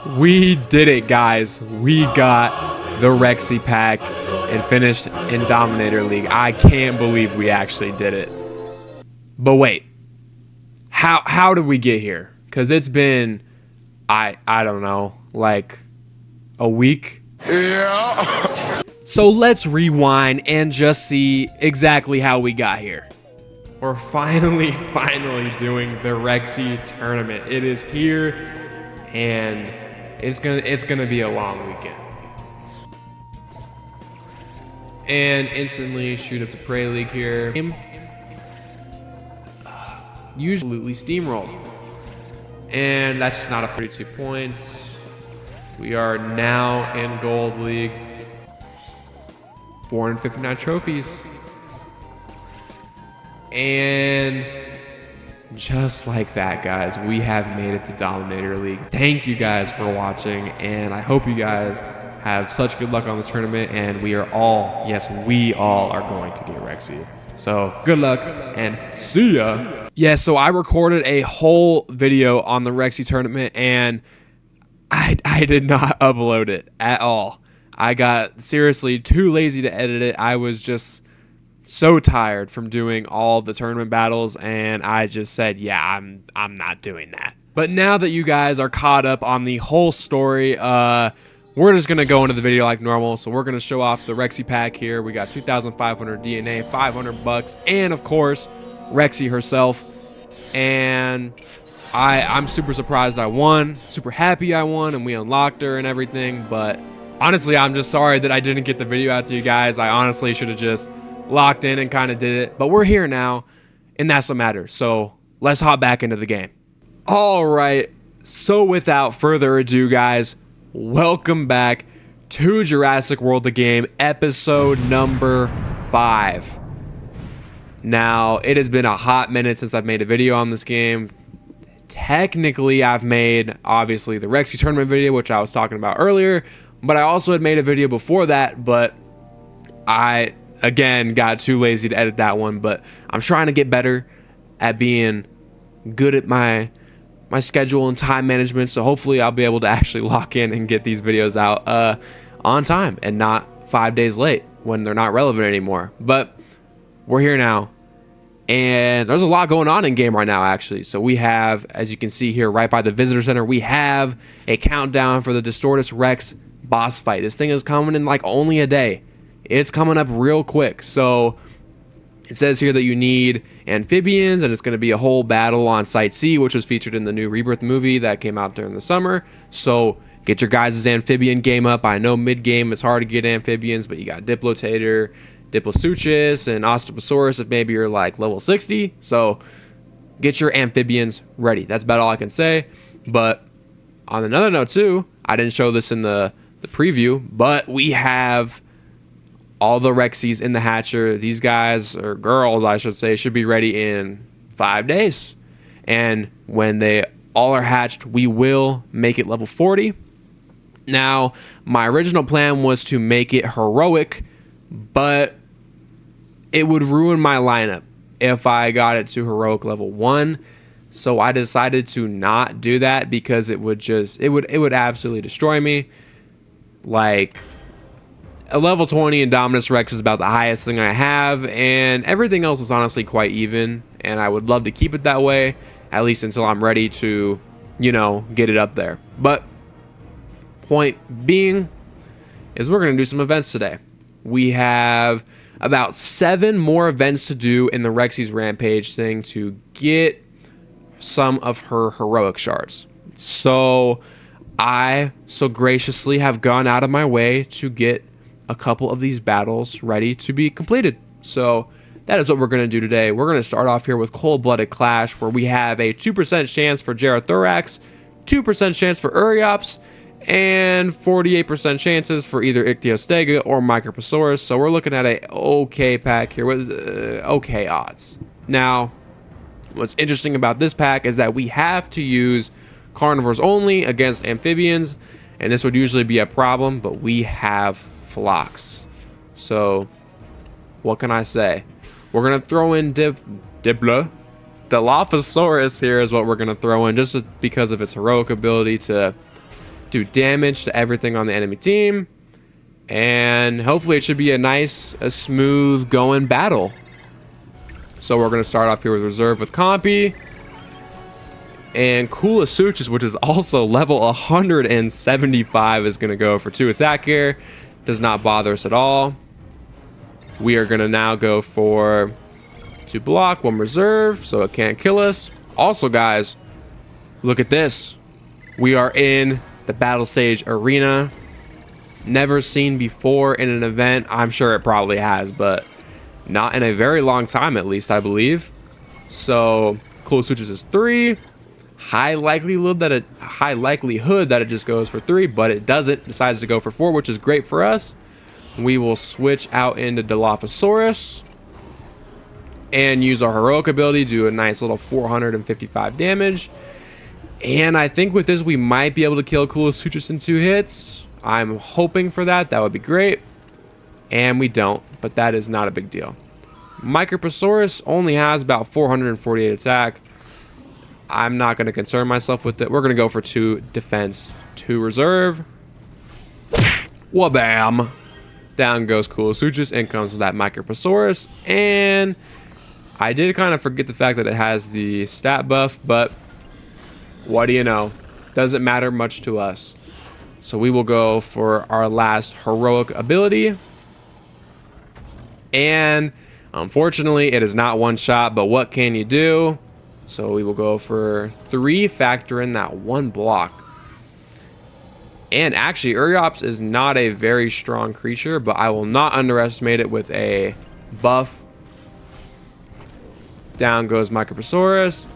We did it, guys. We got the REXY pack and finished in Dominator League. I can't believe we actually did it. But wait, how did we get here? Because it's been, I don't know, like a week. Yeah. So let's rewind and just see exactly how we got here. We're finally doing the REXY tournament. It is here, and it's gonna be a long weekend. And instantly shoot up to Prey League here. Usually steamrolled, and that's just not a 32 points. We are now in Gold League. 459 trophies. And just like that, guys, we have made it to Dominator League. Thank you guys for watching, and I hope you guys have such good luck on this tournament, and we all are going to get REXY. So good luck and see ya. Yeah, so I recorded a whole video on the REXY tournament, and I did not upload it at all. I got seriously too lazy to edit it. I was just so tired from doing all the tournament battles, and I just said, yeah, I'm not doing that. But now that you guys are caught up on the whole story, we're just gonna go into the video like normal. So we're gonna show off the REXY pack here. We got 2,500 DNA, 500 bucks, and of course, REXY herself. And I'm super surprised I won, super happy I won, and we unlocked her and everything. But honestly, I'm just sorry that I didn't get the video out to you guys. I honestly should have just locked in and kind of did it, but we're here now, and that's what matters. So let's hop back into the game. All right, so without further ado, guys, welcome back to Jurassic World the game, episode number 5. Now, it has been a hot minute since I've made a video on this game. Technically, I've made, obviously, the REXY tournament video, which I was talking about earlier, but I also had made a video before that, but I again got too lazy to edit that one. But I'm trying to get better at being good at my schedule and time management, so hopefully I'll be able to actually lock in and get these videos out on time and not 5 days late when they're not relevant anymore. But we're here now, and there's a lot going on in game right now, actually. So we have, as you can see here right by the visitor center, we have a countdown for the Distortus Rex boss fight. This thing is coming in like only a day. It's coming up real quick. So it says here that you need amphibians, and it's going to be a whole battle on Site C, which was featured in the new Rebirth movie that came out during the summer. So get your guys' amphibian game up. I know mid-game it's hard to get amphibians, but you got Diplotator, Diplosuchus, and Osteoposaurus if maybe you're like level 60. So get your amphibians ready. That's about all I can say. But on another note too, I didn't show this in the preview, but we have all the REXYs in the hatcher. These guys, or girls I should say, should be ready in 5 days. And when they all are hatched, we will make it level 40. Now, my original plan was to make it heroic, but it would ruin my lineup if I got it to heroic level 1. So I decided to not do that because it would absolutely destroy me. Like, a level 20 in Dominus Rex is about the highest thing I have, and everything else is honestly quite even, and I would love to keep it that way, at least until I'm ready to, you know, get it up there. But point being is we're going to do some events today. We have about 7 more events to do in the REXY's Rampage thing to get some of her heroic shards. So I so graciously have gone out of my way to get a couple of these battles ready to be completed. So that is what we're going to do today. We're going to start off here with Cold-Blooded Clash, where we have a 2% chance for Gerathorax, 2% chance for Uriops, and 48% chances for either Ichthyostega or Microposaurus. So we're looking at a okay pack here with okay odds. Now, what's interesting about this pack is that we have to use carnivores only against amphibians, and this would usually be a problem, but we have flocks. So what can I say? We're gonna throw in Dilophosaurus here is what we're gonna throw in, just because of its heroic ability to do damage to everything on the enemy team, and hopefully it should be a smooth going battle. So we're going to start off here with reserve with Compy. And Kulasuchus, which is also level 175, is going to go for 2 attack here. Does not bother us at all. We are going to now go for 2 block, 1 reserve, so it can't kill us. Also, guys, look at this. We are in the battle stage arena. Never seen before in an event. I'm sure it probably has, but not in a very long time, at least, I believe. So Kulasuchus is 3. High likelihood that it just goes for 3, but it doesn't. Decides to go for 4, which is great for us. We will switch out into Dilophosaurus and use our heroic ability to do a nice little 455 damage. And I think with this we might be able to kill Kulasuchus in 2 hits. I'm hoping for that. That would be great. And we don't, but that is not a big deal. Microposaurus only has about 448 attack. I'm not going to concern myself with it. We're going to go for 2 defense, 2 reserve. Wabam! Down goes Kulasuchus. In comes that Microposaurus. And I did kind of forget the fact that it has the stat buff, but what do you know? Doesn't matter much to us. So we will go for our last heroic ability. And unfortunately, it is not one shot, but what can you do? So we will go for 3, factor in that 1 block. And actually, Uriops is not a very strong creature, but I will not underestimate it with a buff. Down goes Microposaurus.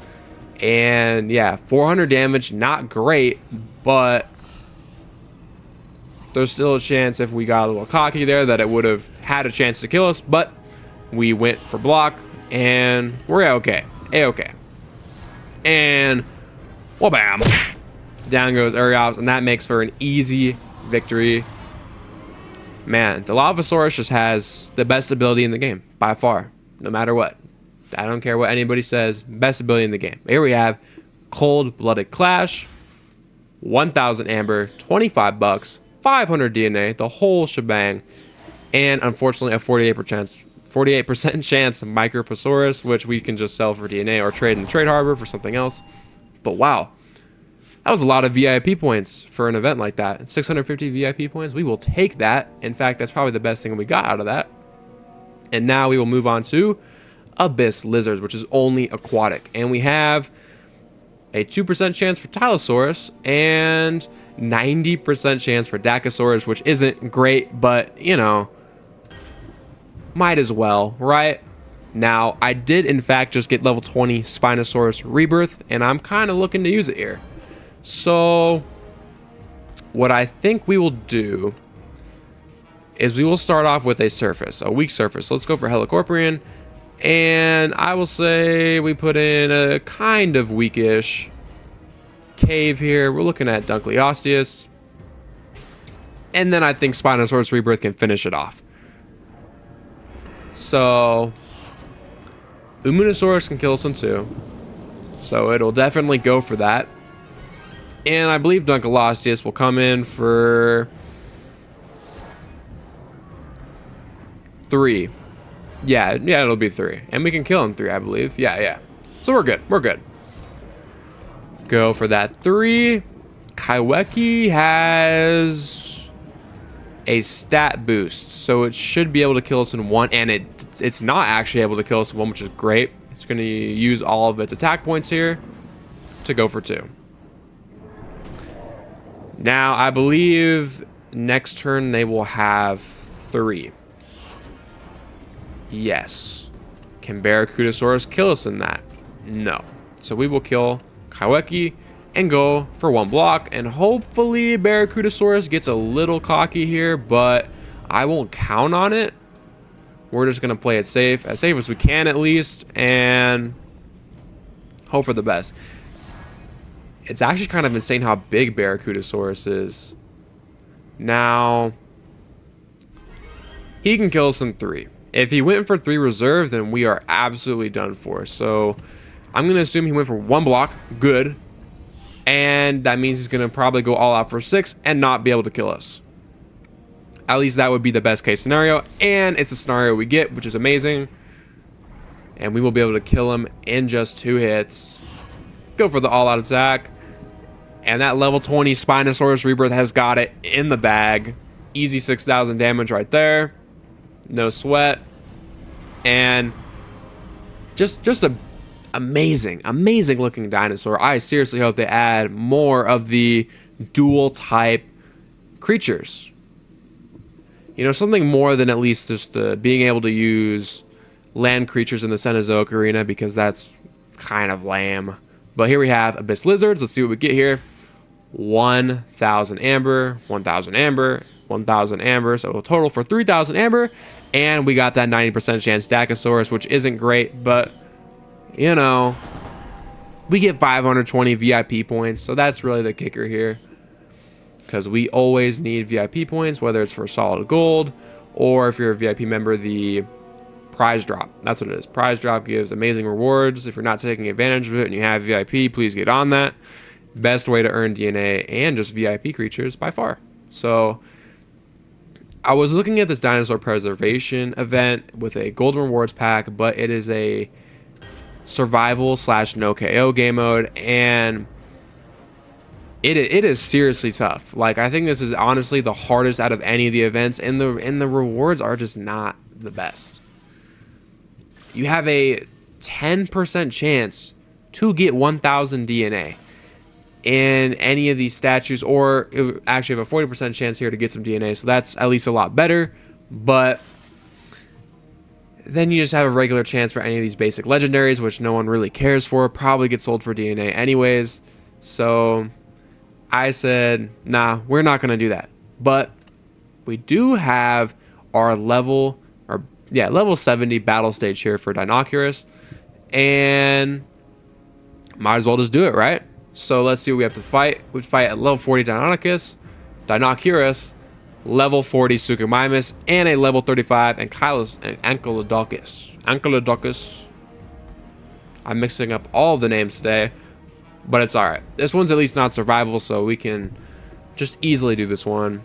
And yeah, 400 damage, not great, but there's still a chance if we got a little cocky there that it would have had a chance to kill us, but we went for block, and we're okay. A-okay. And well, bam, down goes Uriops, and that makes for an easy victory. Man, Dilophosaurus just has the best ability in the game by far, no matter what. I don't care what anybody says, best ability in the game. Here we have Cold-Blooded Clash, 1,000 amber, 25 bucks, 500 DNA, the whole shebang, and unfortunately a 48% chance of Microposaurus, which we can just sell for DNA or trade in the Trade Harbor for something else. But wow, that was a lot of VIP points for an event like that. 650 VIP points, we will take that. In fact, that's probably the best thing we got out of that. And now we will move on to Abyss Lizards, which is only aquatic. And we have a 2% chance for Tylosaurus and 90% chance for Dacosaurus, which isn't great, but you know, might as well, right? Now, I did in fact just get level 20 Spinosaurus Rebirth, and I'm kind of looking to use it here. So what I think we will do is we will start off with a surface, a weak surface. So let's go for Helicorporean, and I will say we put in a kind of weakish cave here. We're looking at Dunkleosteus, and then I think Spinosaurus Rebirth can finish it off. So Umanosaurus can kill some too, so it'll definitely go for that. And I believe Dunkleosteus will come in for 3. Yeah, it'll be 3, and we can kill him 3, I believe. Yeah. So we're good. Go for that 3. Kaiweki has a stat boost, so it should be able to kill us in 1, and it's not actually able to kill us in 1, which is great. It's going to use all of its attack points here to go for 2. Now, I believe next turn they will have 3. Yes. Can Barracudasaurus kill us in that? No. So we will kill Kaiweki and go for 1 block, and hopefully Barracudasaurus gets a little cocky here, but I won't count on it. We're just going to play it safe as we can at least, and hope for the best. It's actually kind of insane how big Barracudasaurus is. Now, he can kill us in 3. If he went for 3 reserve, then we are absolutely done for. So I'm going to assume he went for 1 block. Good. And that means he's going to probably go all out for 6 and not be able to kill us. At least that would be the best case scenario. And it's a scenario we get, which is amazing. And we will be able to kill him in just 2 hits. Go for the all-out attack. And that level 20 Spinosaurus Rebirth has got it in the bag. Easy 6,000 damage right there. No sweat. And just a amazing looking dinosaur. I seriously hope they add more of the dual type creatures. You know, something more than at least just the being able to use land creatures in the Cenozoic arena, because that's kind of lame. But here we have Abyss Lizards. Let's see what we get here. 1,000 amber, 1,000 amber, 1,000 amber. So a total for 3,000 amber. And we got that 90% chance Dachosaurus, which isn't great, but you know, we get 520 VIP points. So that's really the kicker here, because we always need VIP points, whether it's for solid gold or if you're a VIP member, the prize drop. That's what it is. Prize drop gives amazing rewards. If you're not taking advantage of it and you have VIP, please get on that. Best way to earn DNA and just VIP creatures by far. So I was looking at this dinosaur preservation event with a golden rewards pack, but it is a survival / no KO game mode, and it is seriously tough. Like, I think this is honestly the hardest out of any of the events, and the rewards are just not the best. You have a 10% chance to get 1,000 DNA in any of these statues, or actually have a 40% chance here to get some DNA, so that's at least a lot better. But then you just have a regular chance for any of these basic legendaries, which no one really cares for, probably get sold for DNA anyways. So I said, nah, we're not going to do that. But we do have our level 70 battle stage here for Dinosaurus, and might as well just do it, right? So let's see what we have to fight. We fight at level 40 Dinosaurus, level 40 Suchomimus, and a level 35 Ankylodocus. I'm mixing up all the names today, but it's alright. This one's at least not survival, so we can just easily do this one.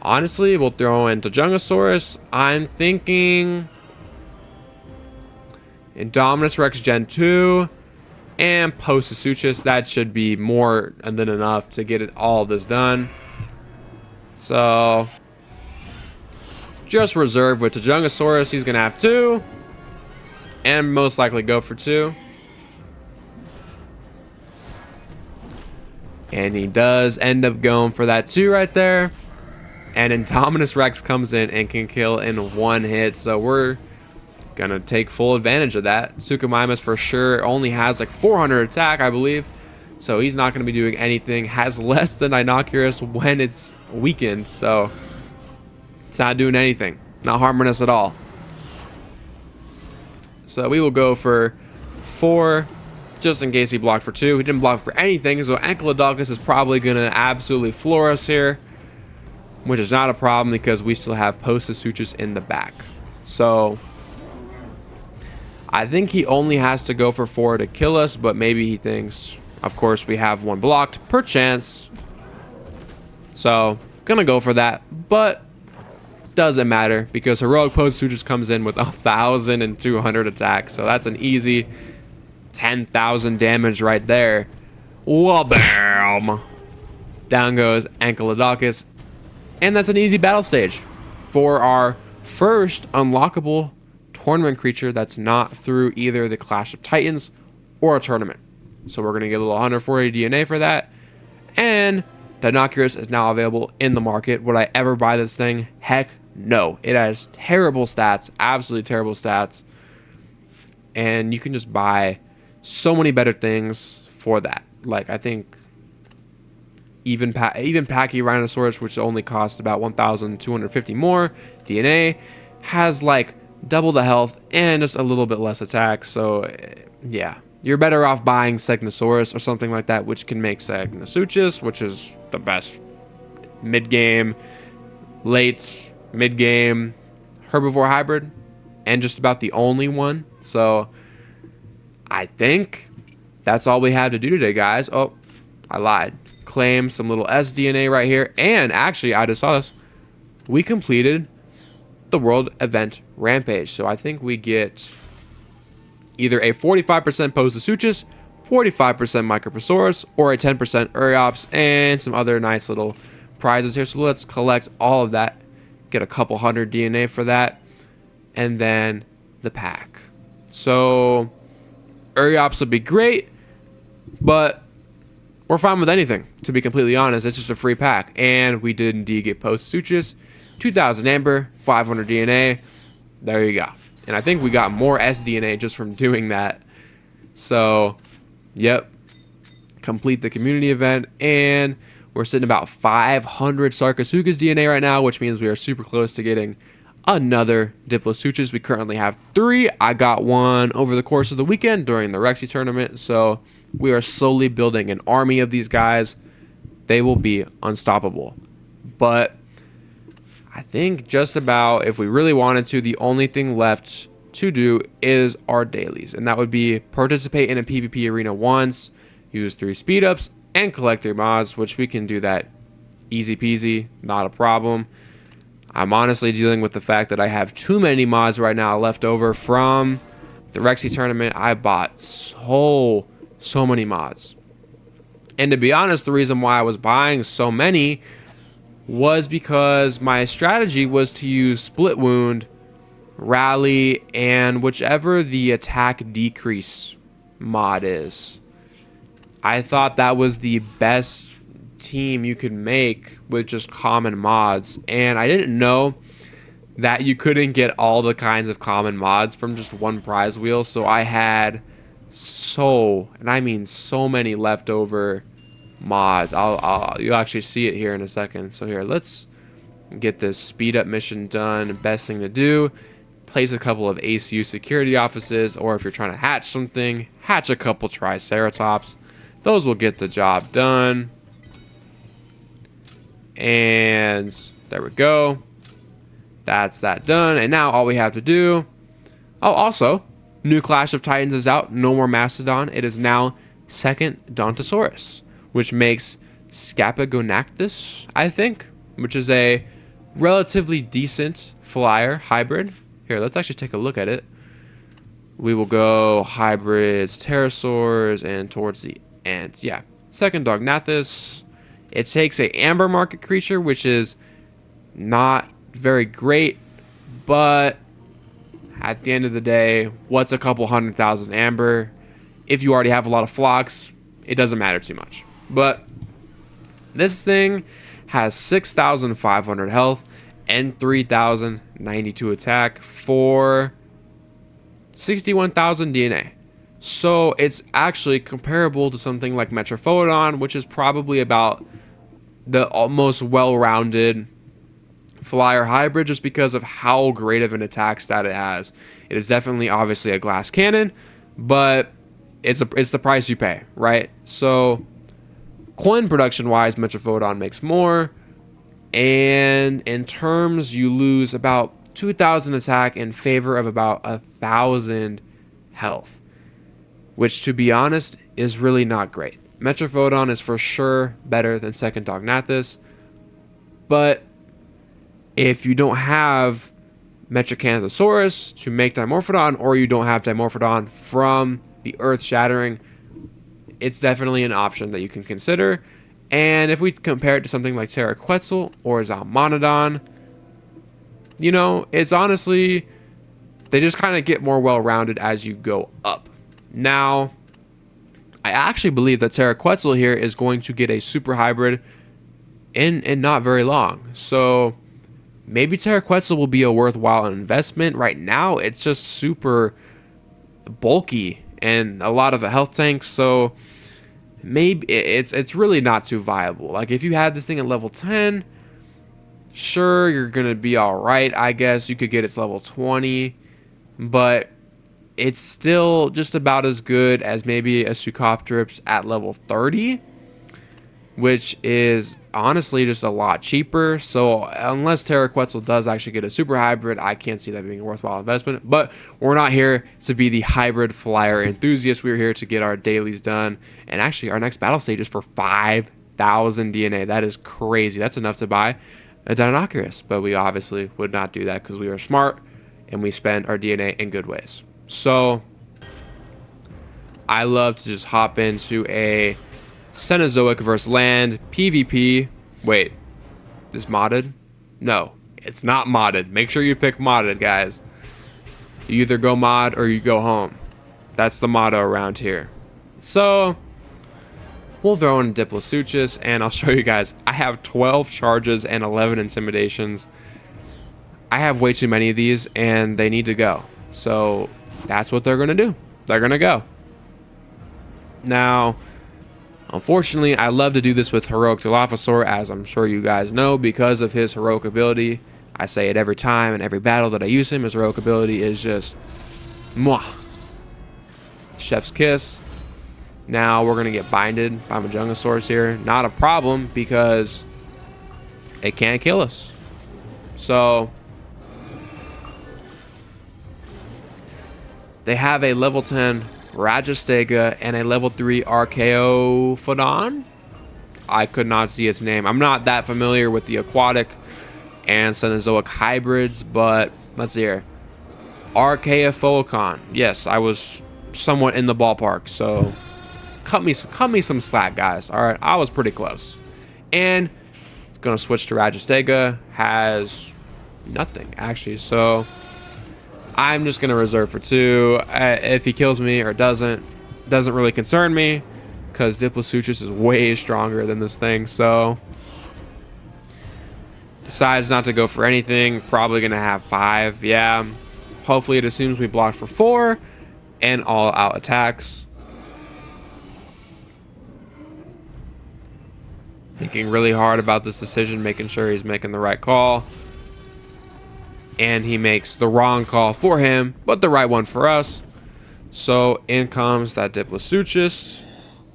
Honestly, we'll throw in Tajungasaurus. I'm thinking Indominus Rex Gen 2 and Posasuchus. That should be more than enough to get all of this done. So just reserve with Tajungasaurus. He's gonna have 2 and most likely go for 2, and he does end up going for that 2 right there. And Indominus Rex comes in and can kill in 1 hit, so we're gonna take full advantage of that. Suchomimus for sure only has like 400 attack, I believe, so he's not gonna be doing anything. Has less than Dinosaurus when it's weakened, so it's not doing anything, not harming us at all. So we will go for 4, just in case he blocked for 2. He didn't block for anything, so Ankylodocus is probably gonna absolutely floor us here, which is not a problem because we still have Posasuchus in the back. So I think he only has to go for 4 to kill us, but maybe he thinks, of course, we have 1 blocked per chance. So gonna go for that, but doesn't matter because Heroic Posasuchus comes in with 1,200 attack. So that's an easy 10,000 damage right there. Wabam! Down goes Ankylodocus. And that's an easy battle stage for our first unlockable tournament creature that's not through either the Clash of Titans or a tournament. So we're going to get a little 140 DNA for that. And Dinosaurus is now available in the market. Would I ever buy this thing? Heck no. It has terrible stats, absolutely terrible stats. And you can just buy so many better things for that. Like, I think even Pachyrhinosaurus, which only costs about 1,250 more DNA, has like double the health and just a little bit less attack. So yeah, you're better off buying Segnosaurus or something like that, which can make Segnosuchus, which is the best mid-game, late mid-game herbivore hybrid, and just about the only one. So I think that's all we have to do today, guys. Oh, I lied. Claim some little SDNA right here. And actually, I just saw this. We completed the world event rampage. So I think we get either a 45% Postosuchus, 45% Microposaurus, or a 10% Uriops, and some other nice little prizes here. So let's collect all of that. Get a couple hundred DNA for that. And then the pack. So Uriops would be great, but we're fine with anything, to be completely honest. It's just a free pack. And we did indeed get Postosuchus, 2,000 Amber, 500 DNA. There you go. And I think we got more SDNA just from doing that. So, yep. Complete the community event. And we're sitting about 500 Sarcosuchus DNA right now, which means we are super close to getting another Diploteuthis. We currently have 3. I got one over the course of the weekend during the REXY tournament. So, we are slowly building an army of these guys. They will be unstoppable. But I think just about, if we really wanted to, the only thing left to do is our dailies. And that would be participate in a PvP arena once, use 3 speed ups, and collect 3 mods, which we can do that easy peasy, not a problem. I'm honestly dealing with the fact that I have too many mods right now left over from the REXY tournament. I bought so many mods. And to be honest, the reason why I was buying so many was because my strategy was to use Split Wound, Rally, and whichever the attack decrease mod is. I thought that was the best team you could make with just common mods, and I didn't know that you couldn't get all the kinds of common mods from just one prize wheel. So I had and I mean so many leftover mods. You'll actually see it here in a second. So here, let's get this speed up mission done. Best thing to do, place a couple of ACU security offices, or if you're trying to hatch something, hatch a couple Triceratops. Those will get the job done. And there we go. That's that done. And now all we have to do, also, new Clash of Titans is out. No more Mastodon. It is now second Dontosaurus, which makes Scapagonactus, I think, which is a relatively decent flyer hybrid. Here, let's actually take a look at it. We will go hybrids, pterosaurs, and towards the end. Yeah, second Dognathus. It takes a amber market creature, which is not very great, but at the end of the day, what's a couple 100,000 amber? If you already have a lot of flocks, it doesn't matter too much. But this thing has 6,500 health and 3,092 attack for 61,000 DNA. So it's actually comparable to something like Metrophodon, which is probably about the most well-rounded flyer hybrid, just because of how great of an attack stat it has. It is definitely obviously a glass cannon, but it's the price you pay, right? So coin production wise, Metrophodon makes more, and in terms you lose about 2,000 attack in favor of about 1,000 health, which to be honest is really not great. Metrophodon is for sure better than second Dognathus, but if you don't have Metrocanthosaurus to make Dimorphodon, or you don't have Dimorphodon from the Earth Shattering, it's definitely an option that you can consider. And if we compare it to something like Pteroquetzal or Zalmonodon, you know, it's honestly, they just kind of get more well-rounded as you go up. Now, I actually believe that Pteroquetzal here is going to get a super hybrid in not very long. So maybe Pteroquetzal will be a worthwhile investment. Right now, it's just super bulky and a lot of a health tanks. So maybe it's really not too viable. Like if you had this thing at level 10, sure, you're gonna be all right. I guess you could get its level 20, but it's still just about as good as maybe a Sucopteryps at level 30. which is honestly just a lot cheaper. So unless Terra Quetzal does actually get a super hybrid, I can't see that being a worthwhile investment. But we're not here to be the hybrid flyer enthusiast. We're here to get our dailies done. And actually, our next battle stage is for 5,000 DNA. That is crazy. That's enough to buy a Deinonychus. But we obviously would not do that because we are smart and we spend our DNA in good ways. So I love to just hop into a Cenozoic versus land PvP. Wait, this modded? No, it's not modded. Make sure you pick modded, guys. You either go mod or you go home. That's the motto around here. So we'll throw in Diploseuchus, and I'll show you guys. I have 12 charges and 11 intimidations. I have way too many of these, and they need to go. So that's what they're gonna do. They're gonna go. Now, unfortunately, I love to do this with Heroic Dilophosaur, as I'm sure you guys know, because of his heroic ability. I say it every time and every battle that I use him. His heroic ability is just mwah. Chef's kiss. Now we're going to get binded by Majungasaurus here. Not a problem because it can't kill us. So they have a level 10 Rajastega and a level 3 Archaeophodon. I could not see its name. I'm not that familiar with the aquatic and Cenozoic hybrids, but let's see here. Archaeophodon. Yes, I was somewhat in the ballpark, so cut me some slack, guys. All right, I was pretty close. And gonna switch to Rajastega. Has nothing actually, so I'm just gonna reserve for 2. If he kills me or doesn't really concern me, because Diploseuchus is way stronger than this thing. So decides not to go for anything. Probably gonna have 5. Yeah. Hopefully it assumes we blocked for 4 and all out attacks. Thinking really hard about this decision, making sure he's making the right call. And he makes the wrong call for him, but the right one for us. So in comes that Diploseuchus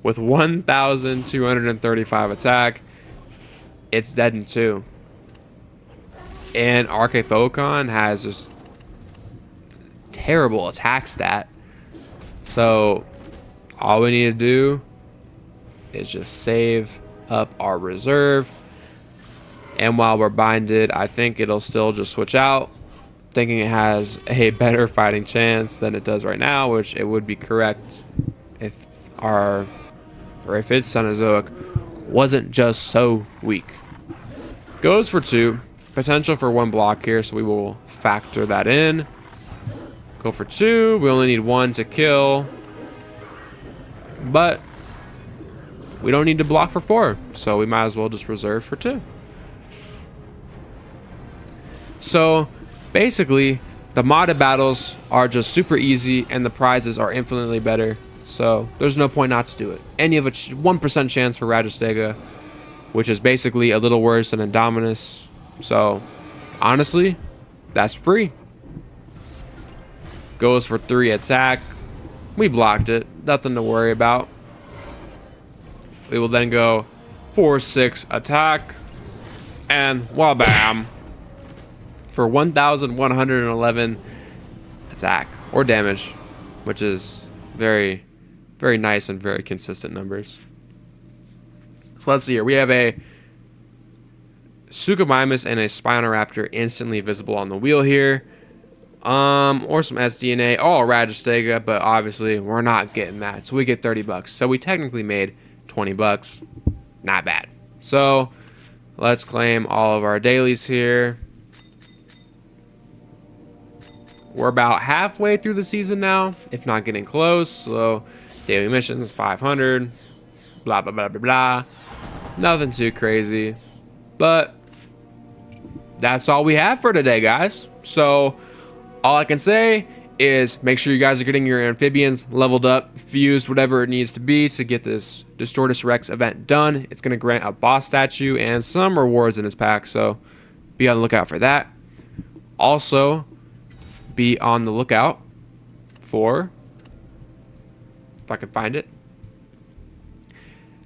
with 1,235 attack. It's dead in 2. And Archaeophodon has just terrible attack stat. So all we need to do is just save up our reserve. And while we're binded, I think it'll still just switch out, thinking it has a better fighting chance than it does right now, which it would be correct if its Cenozoic wasn't just so weak. Goes for 2. Potential for 1 block here, so we will factor that in. Go for 2. We only need 1 to kill. But we don't need to block for 4, so we might as well just reserve for 2. So basically, the modded battles are just super easy and the prizes are infinitely better. So there's no point not to do it. And you have a 1% chance for Rajastega, which is basically a little worse than Indominus. So honestly, that's free. Goes for 3 attack. We blocked it. Nothing to worry about. We will then go 4-6 attack. And wabam. For 1,111 attack or damage, which is very, very nice and very consistent numbers. So let's see here. We have a Suchomimus and a Spinoraptor instantly visible on the wheel here. Or some SDNA. Oh, Rajastega, but obviously we're not getting that. So we get 30 bucks. So we technically made 20 bucks. Not bad. So let's claim all of our dailies here. We're about halfway through the season now, if not getting close. So daily missions 500, blah blah blah blah blah. Nothing too crazy, but that's all we have for today, guys. So all I can say is make sure you guys are getting your amphibians leveled up, fused, whatever it needs to be to get this Distortus Rex event done. It's going to grant a boss statue and some rewards in his pack, so be on the lookout for that. Also, be on the lookout for, if I can find it,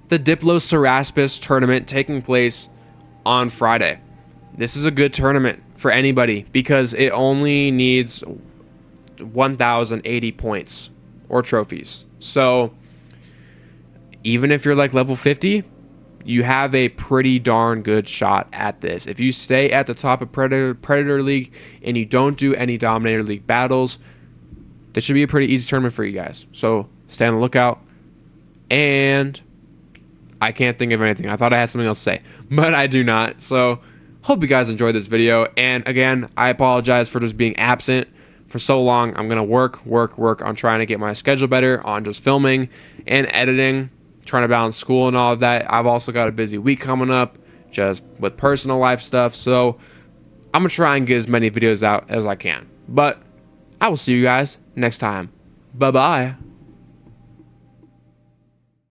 the Diploceraspis tournament taking place on Friday. This is a good tournament for anybody because it only needs 1,080 points or trophies. So even if you're like level 50, you have a pretty darn good shot at this. If you stay at the top of Predator League and you don't do any Dominator League battles, this should be a pretty easy tournament for you guys. So stay on the lookout. And I can't think of anything. I thought I had something else to say, but I do not. So hope you guys enjoyed this video. And again, I apologize for just being absent for so long. I'm going to work on trying to get my schedule better on just filming and editing, trying to balance school and all of that. I've also got a busy week coming up just with personal life stuff. So I'm going to try and get as many videos out as I can. But I will see you guys next time. Bye-bye.